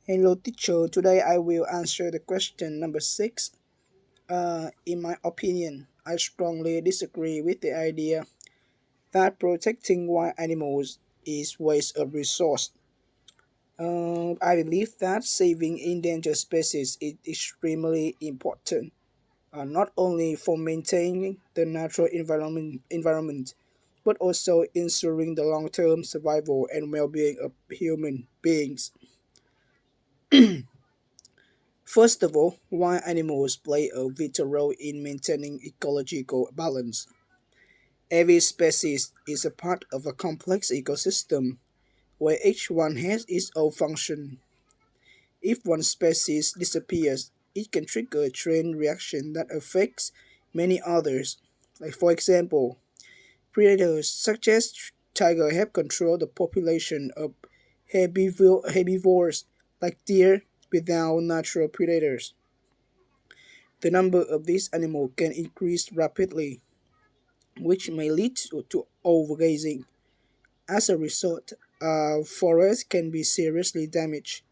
Hello, teacher. Today I will answer the question number six. In my opinion, I strongly disagree with the idea that protecting wild animals is waste of resource. I believe that saving endangered species is extremely important, not only for maintaining the natural environment, but also ensuring the long-term survival and well-being of human beings. First of all, wild animals play a vital role in maintaining ecological balance. Every species is a part of a complex ecosystem where each one has its own function. If one species disappears, it can trigger a chain reaction that affects many others. Like for example, predators such as tiger have controlled the population of herbivores like deer without natural predators. The number of these animals can increase rapidly, which may lead to overgrazing. As a result, forests can be seriously damaged,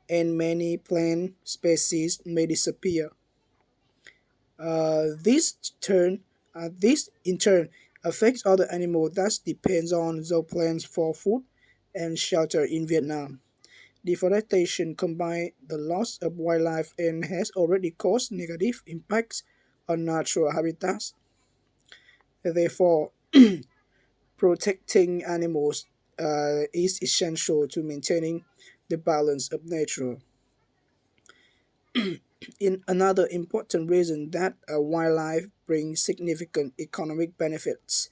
and many plant species may disappear. Uh, this turn, this in turn affects other animals that depends on those plants for food and shelter in Vietnam. Deforestation combined the loss of wildlife and has already caused negative impacts on natural habitats. Therefore, protecting animals is essential to maintaining the balance of nature. In another important reason that wildlife brings significant economic benefits,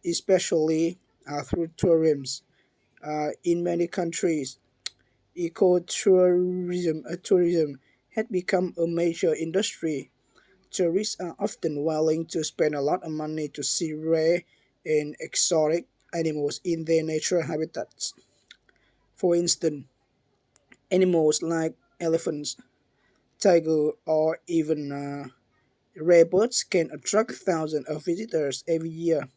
especially through tourism. In many countries, tourism had become a major industry. Tourists are often willing to spend a lot of money to see rare and exotic animals in their natural habitats. For instance, animals like elephants, tiger, or even rare birds can attract thousands of visitors every year.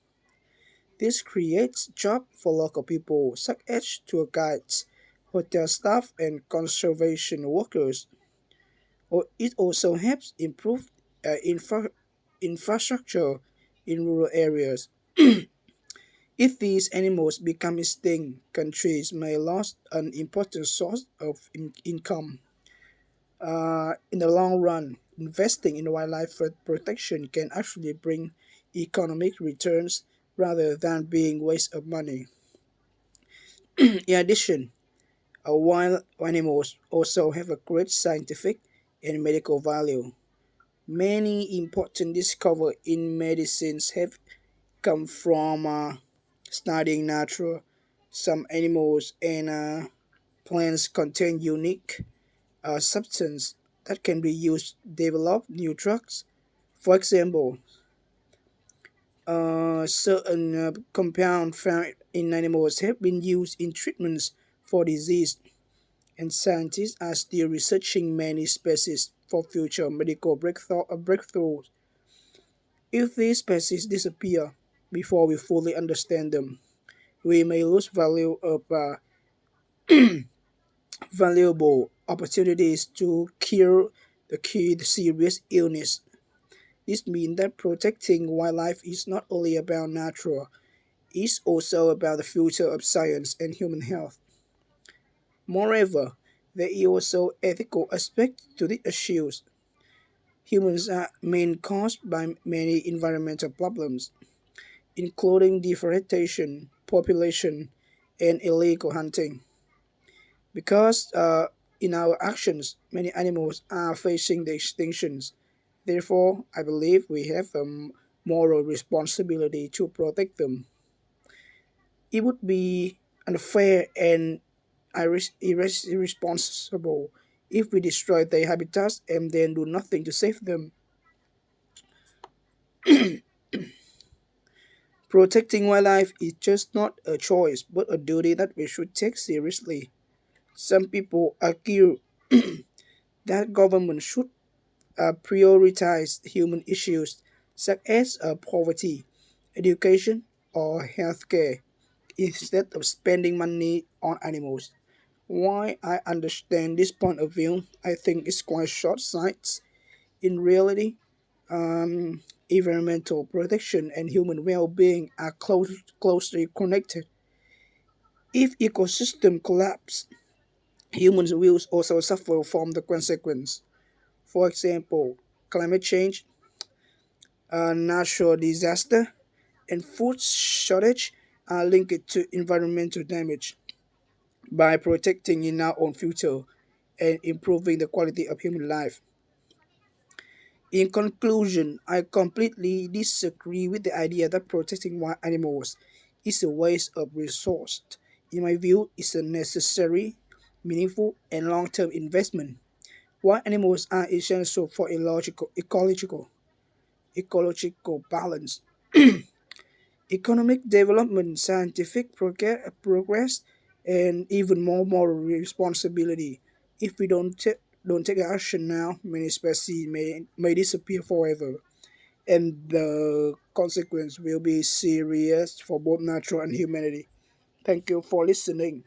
This creates jobs for local people, such as tour guides, hotel staff, and conservation workers. Or it also helps improve infrastructure in rural areas. If these animals become extinct, countries may lose an important source of income. In the long run, investing in wildlife protection can actually bring economic returns rather than being waste of money. In addition, wild animals also have a great scientific and medical value. Many important discoveries in medicines have come from studying nature. Some animals and plants contain unique substance that can be used to develop new drugs. For example, certain compounds found in animals have been used in treatments for disease, and scientists are still researching many species for future medical breakthroughs. If these species disappear before we fully understand them, we may lose value of valuable opportunities to cure the serious illness. This means that protecting wildlife is not only about nature, it's also about the future of science and human health. Moreover, there is also ethical aspect to the issues. Humans are main caused by many environmental problems, including deforestation, population, and illegal hunting. Because in our actions, many animals are facing the extinctions. Therefore, I believe we have a moral responsibility to protect them. It would be unfair and irresponsible if we destroy their habitats and then do nothing to save them. Protecting wildlife is just not a choice, but a duty that we should take seriously. Some people argue that government should prioritize human issues such as poverty, education, or healthcare instead of spending money on animals. Why I understand this point of view, I think it's quite short sighted. In reality, environmental protection and human well-being are closely connected. If ecosystem collapse, humans will also suffer from the consequence. For example, climate change, natural disaster, and food shortage are linked to environmental damage. By protecting in our own future and improving the quality of human life. In conclusion, I completely disagree with the idea that protecting wild animals is a waste of resource. In my view, it's a necessary, meaningful, and long-term investment. Wild animals are essential for ecological balance, economic development, scientific progress, and even more moral responsibility. If we don't take action now, many species may disappear forever, and the consequence will be serious for both nature and humanity. Thank you for listening.